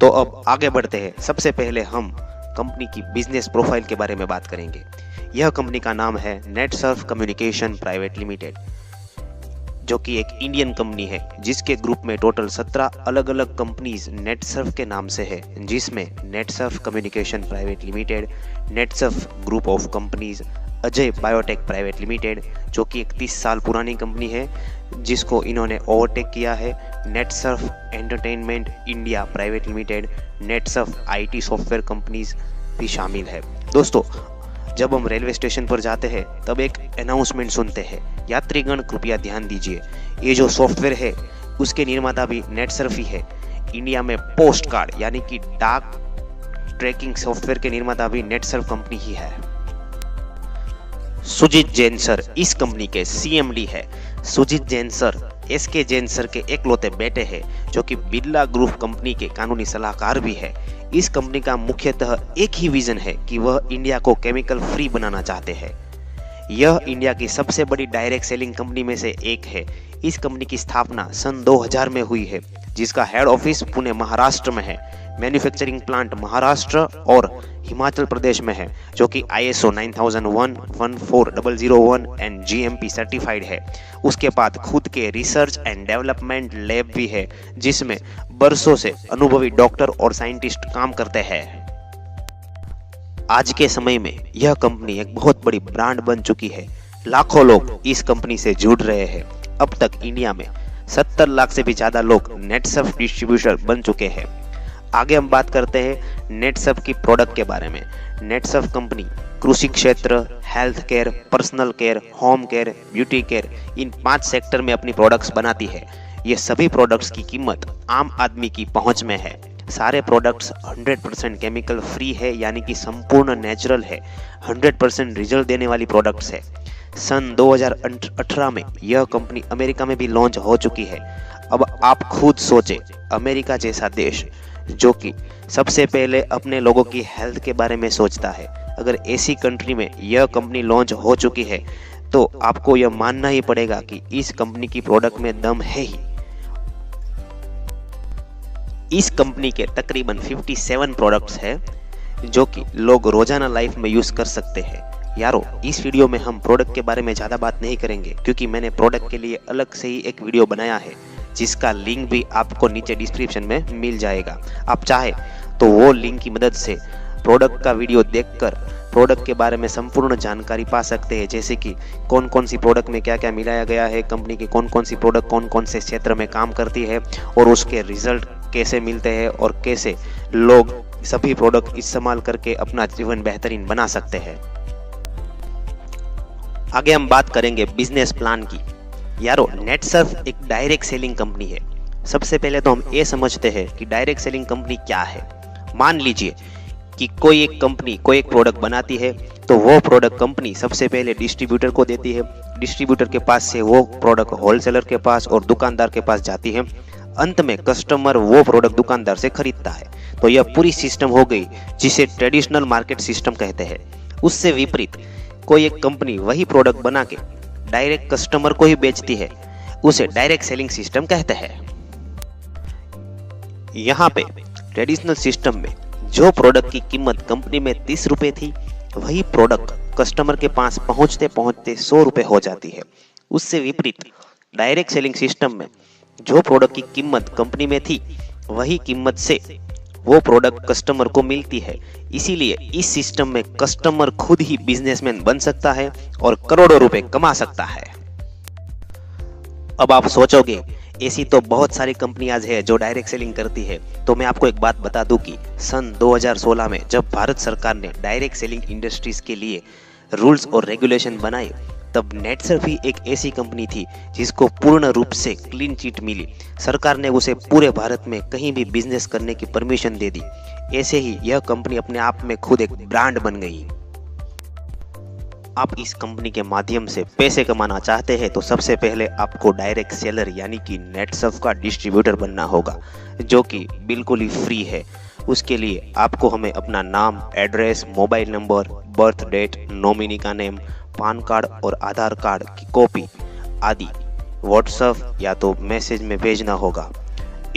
तो अब आगे बढ़ते हैं। सबसे पहले हम कंपनी की बिजनेस प्रोफाइल के बारे में बात करेंगे। यह कंपनी का नाम है नेटसर्फ कम्युनिकेशन प्राइवेट लिमिटेड, जो कि एक इंडियन कंपनी है जिसके ग्रुप में टोटल 17 अलग अलग कंपनीज नेटसर्फ के नाम से है, जिसमें Netsurf communication private limited, Netsurf group of companies, Ajay biotech private limited जो कि 31 साल पुरानी कंपनी है जिसको इन्होंने ओवरटेक किया है, Netsurf entertainment India private limited, Netsurf IT software companies भी शामिल है। दोस्तों, जब हम रेलवे स्टेशन पर जाते हैं तब एक अनाउंसमेंट सुनते हैं, यात्रीगण कृपया ध्यान दीजिए, ये जो सॉफ्टवेयर है उसके निर्माता भी नेटसर्फ ही है। इंडिया में पोस्ट कार्ड यानी कि डाक ट्रैकिंग सॉफ्टवेयर के निर्माता भी नेटसर्फ कंपनी ही है। सुजीत जैन सर इस कंपनी के सीएमडी है। Sujeet Jain sir SK Jain sir के एकलौते बेटे हैं जो कि बिरला ग्रुप कंपनी के कानूनी सलाहकार भी है। इस कंपनी का मुख्यतः एक ही विजन है कि वह इंडिया को केमिकल फ्री बनाना चाहते हैं। यह इंडिया की सबसे बड़ी डायरेक्ट सेलिंग कंपनी में से एक है। इस कंपनी की स्थापना सन 2000 में हुई है, जिसका हेड ऑफिस पुणे महाराष्ट्र में है। मैन्युफैक्चरिंग प्लांट महाराष्ट्र और हिमाचल प्रदेश में है, जो कि ISO 9001, 14001 एंड GMP सर्टिफाइड है। उसके बाद खुद के रिसर्च एंड डेवलपमेंट लैब भी है, जिसमें बरसों से अनुभवी डॉक्टर और साइंटिस्ट काम करते हैं। आज के समय में यह कंपनी एक बहुत बड़ी ब्रांड बन चुकी है। लाखों लोग इस कंपनी से जुड़ रहे हैं। अब तक इंडिया में 70 लाख से भी ज्यादा लोग नेटसर्फ डिस्ट्रीब्यूटर बन चुके हैं। आगे हम बात करते हैं नेटसर्फ की प्रोडक्ट के बारे में। नेटसर्फ कंपनी कृषि क्षेत्र, health care, personal care, home care, beauty care, इन 5 सेक्टर में अपनी प्रोडक्ट्स बनाती है। ये सभी प्रोडक्ट्स की कीमत आम आदमी की पहुंच में है। सारे प्रोडक्ट्स 100% केमिकल फ्री है, यानी कि संपूर्ण नेचुरल है। 100% रिजल्ट देने वाली प्रोडक्ट्स है। सन 2018 में यह कंपनी अमेरिका में भी लॉन्च हो चुकी है। अब आप खुद सोचें, अमेरिका जैसा देश जो कि सबसे पहले अपने लोगों की हेल्थ के बारे में सोचता है, अगर ऐसी कंट्री में यह कंपनी लॉन्च हो चुकी है तो आपको यह मानना ही पड़ेगा कि इस कंपनी की प्रोडक्ट में दम है ही। इस कंपनी के तकरीबन 57 प्रोडक्ट्स हैं जो कि लोग रोजाना लाइफ में यूज कर सकते हैं। यारो, इस वीडियो में हम प्रोडक्ट के बारे में ज़्यादा बात नहीं करेंगे क्योंकि मैंने प्रोडक्ट के लिए अलग से ही एक वीडियो बनाया है, जिसका लिंक भी आपको नीचे डिस्क्रिप्शन में मिल जाएगा। आप चाहे तो वो लिंक की मदद से प्रोडक्ट का वीडियो देखकर प्रोडक्ट के बारे में संपूर्ण जानकारी पा सकते हैं, जैसे कि कौन कौन सी प्रोडक्ट में क्या क्या मिलाया गया है, कंपनी की कौन कौन सी प्रोडक्ट कौन कौन से क्षेत्र में काम करती है और उसके रिजल्ट कैसे मिलते हैं और कैसे लोग सभी प्रोडक्ट इस्तेमाल करके अपना जीवन बेहतरीन बना सकते हैं। आगे हम बात करेंगे बिजनेस प्लान की। यारो, नेटसर्फ एक डायरेक्ट सेलिंग कंपनी है। सबसे पहले तो हम ये समझते हैं कि डायरेक्ट सेलिंग कंपनी क्या है। मान लीजिए कि कोई एक कंपनी कोई एक प्रोडक्ट बनाती है तो वो प्रोडक्ट कंपनी सबसे पहले डिस्ट्रीब्यूटर को देती है। डिस्ट्रीब्यूटर के पास से वो प्रोडक्ट होलसेलर के पास और दुकानदार के पास जाती है। अंत में कस्टमर वो प्रोडक्ट दुकानदार से खरीदता है। तो यह पूरी सिस्टम हो गई जिसे ट्रेडिशनल मार्केट सिस्टम कहते हैं। उससे विपरीत कोई एक कंपनी वही प्रोडक्ट बना के डायरेक्ट कस्टमर को ही बेचती है, उसे डायरेक्ट सेलिंग सिस्टम कहते हैं। यहाँ पे ट्रेडिशनल सिस्टम में जो प्रोडक्ट की कीमत कंपनी में 30 रुपए थी, वही प्रोडक्ट कस्टमर के पास पहुंचते पहुंचते 100 रुपए हो जाती है। उससे विपरीत डायरेक्ट सेलिंग सिस्टम में जो प्रोडक्ट की कीमत कंपनी में थी, वही कीमत से वो प्रोडक्ट कस्टमर को मिलती है। इसीलिए इस सिस्टम में कस्टमर खुद ही बिजनेसमैन बन सकता है और करोड़ों रुपए कमा सकता है। अब आप सोचोगे, ऐसी तो बहुत सारी कंपनियां है जो डायरेक्ट सेलिंग करती है। तो मैं आपको एक बात बता दूं कि सन 2016 में जब भारत सरकार ने डायरेक्ट सेलिंग इंडस्ट्रीज के लिए रूल्स और रेगुलेशन बनाए, तब नेटसर्फ ही एक ऐसी कंपनी थी जिसको पूर्ण रूप से क्लीन चिट मिली। सरकार ने उसे पूरे भारत में कहीं भी बिजनेस करने की परमिशन दे दी। ऐसे ही यह कंपनी अपने आप में खुद एक ब्रांड बन गई। आप इस कंपनी के माध्यम से पैसे कमाना चाहते हैं तो सबसे पहले आपको डायरेक्ट सेलर यानी कि नेटसर्फ का डिस्ट्रीब्यूटर बनना होगा, जो कि बिल्कुल ही फ्री है। उसके लिए आपको हमें अपना नाम, address, mobile number, birth date, nominee का नेम, पान कार्ड और आधार कार्ड की कॉपी आदि व्हाट्सएप या तो मैसेज में भेजना होगा।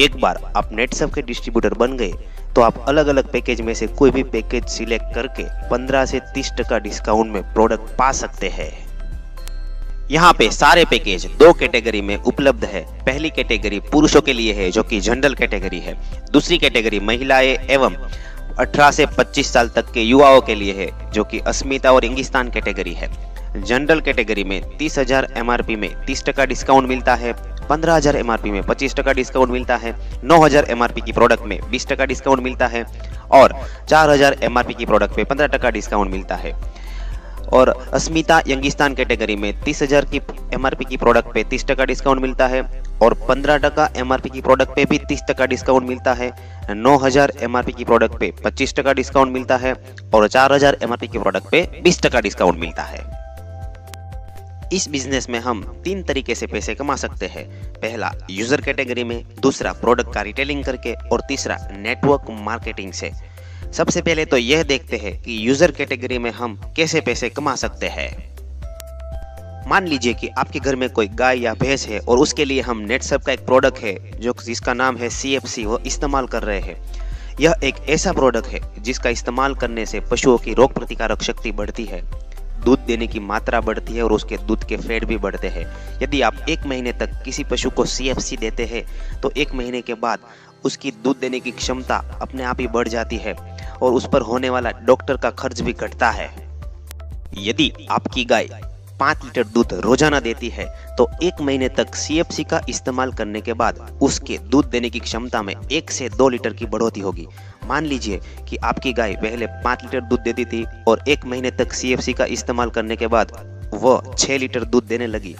एक बार आप नेटसर्फ के डिस्ट्रीब्यूटर बन गए तो आप अलग अलग पैकेज में से कोई भी पैकेज सिलेक्ट करके 15 से 30% डिस्काउंट में प्रोडक्ट पा सकते हैं। यहाँ पे सारे पैकेज दो कैटेगरी में उपलब्ध है। पहली कैटेगरी पुरुषों के लिए है जो कि जनरल कैटेगरी है। दूसरी कैटेगरी महिलाएं एवं 18 से 25 साल तक के युवाओं के लिए है जो कि अस्मिता और इंगिस्तान कैटेगरी है। जनरल कैटेगरी में 30,000 MRP में 30% डिस्काउंट मिलता है, 15,000 MRP में 25% डिस्काउंट मिलता है, 9,000 MRP की प्रोडक्ट में 20% डिस्काउंट मिलता है और 4,000 MRP की प्रोडक्ट पे 15% डिस्काउंट मिलता है। और अस्मिता यंगिस्तान कैटेगरी में 30,000 की MRP की प्रोडक्ट पे 30% डिस्काउंट मिलता है और 15% MRP की प्रोडक्ट पे भी 30% डिस्काउंट मिलता है। 9,000 MRP की प्रोडक्ट पे 25% डिस्काउंट मिलता है और 4,000 MRP की प्रोडक्ट पे 20% डिस्काउंट मिलता है। इस बिजनेस में हम 3 तरीके से पैसे कमा सकते हैं। पहला यूजर कैटेगरी में, दूसरा प्रोडक्ट का रिटेलिंग करके और तीसरा नेटवर्क मार्केटिंग से। सबसे पहले तो यह देखते हैं कि यूजर कैटेगरी में हम कैसे पैसे कमा सकते हैं। मान लीजिए कि आपके घर में कोई गाय या भैंस है और उसके लिए हम नेटसर्फ का एक प्रोडक्ट है जो जिसका नाम है CFC, वो इस्तेमाल कर रहे हैं। यह एक ऐसा प्रोडक्ट है जिसका इस्तेमाल करने से पशुओं की रोग प्रतिकारक शक्ति बढ़ती है, दूध देने की मात्रा बढ़ती है और उसके दूध के फैट भी बढ़ते हैं। यदि आप 1 महीने तक किसी पशु को CFC देते हैं तो 1 महीने के बाद उसकी दूध देने की क्षमता अपने आप ही बढ़ जाती है और उस पर होने वाला डॉक्टर का खर्च भी घटता है। यदि आपकी गाय 5 लीटर दूध रोजाना देती है तो 1 महीने तक CFC का इस्तेमाल करने के बाद उसके दूध देने की क्षमता में 1 से 2 लीटर की बढ़ोतरी होगी। मान लीजिए कि आपकी गाय पहले 5 लीटर दूध देती थी और 1 महीने तक CFC का इस्तेमाल करने के बाद वह 6 लीटर दूध देने लगी,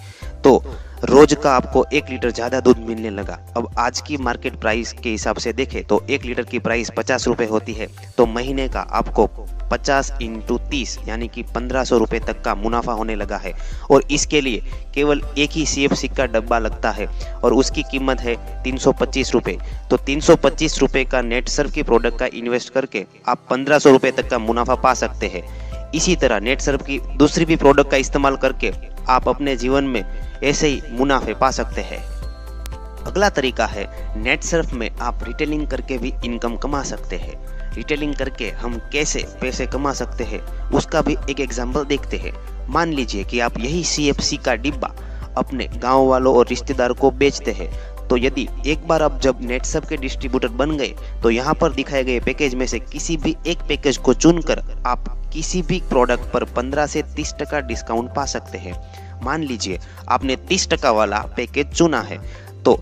तो रोज का आपको 1 लीटर ज्यादा दूध मिलने लगा। अब आज की मार्केट प्राइस के हिसाब से देखें तो 1 लीटर की प्राइस 50 रुपए होती है, तो महीने का आपको 50 × 30 यानी कि 1500 रुपए तक का मुनाफा होने लगा है। और इसके लिए केवल एक ही CFC का डब्बा लगता है और उसकी कीमत है 325 रुपए। तो 325 रुपए का नेटसर्फ की प्रोडक्ट का इन्वेस्ट करके आप 1500 रुपए तक का मुनाफा पा सकते हैं। इसी तरह नेटसर्फ की दूसरी भी प्रोडक्ट का इस्तेमाल करके आप अपने जीवन में ऐसे ही मुनाफे पा सकते हैं। अगला तरीका है नेटसर्फ में आप रिटेलिंग करके भी इनकम कमा सकते हैं। रिटेलिंग करके हम कैसे पैसे कमा सकते हैं उसका भी एक एग्जांपल देखते हैं। मान लीजिए कि आप यही CFC का डिब्बा अपने गांव वालों और रिश्तेदारों को बेचते हैं, तो यदि एक बार आप जब नेटसर्फ के डिस्ट्रीब्यूटर बन गए तो यहाँ पर दिखाए गए पैकेज में से किसी भी एक पैकेज को चुनकर आप किसी भी प्रोडक्ट पर 15 से 30% डिस्काउंट पा सकते हैं। मान लीजिए आपने 30% वाला पैकेज चुना है तो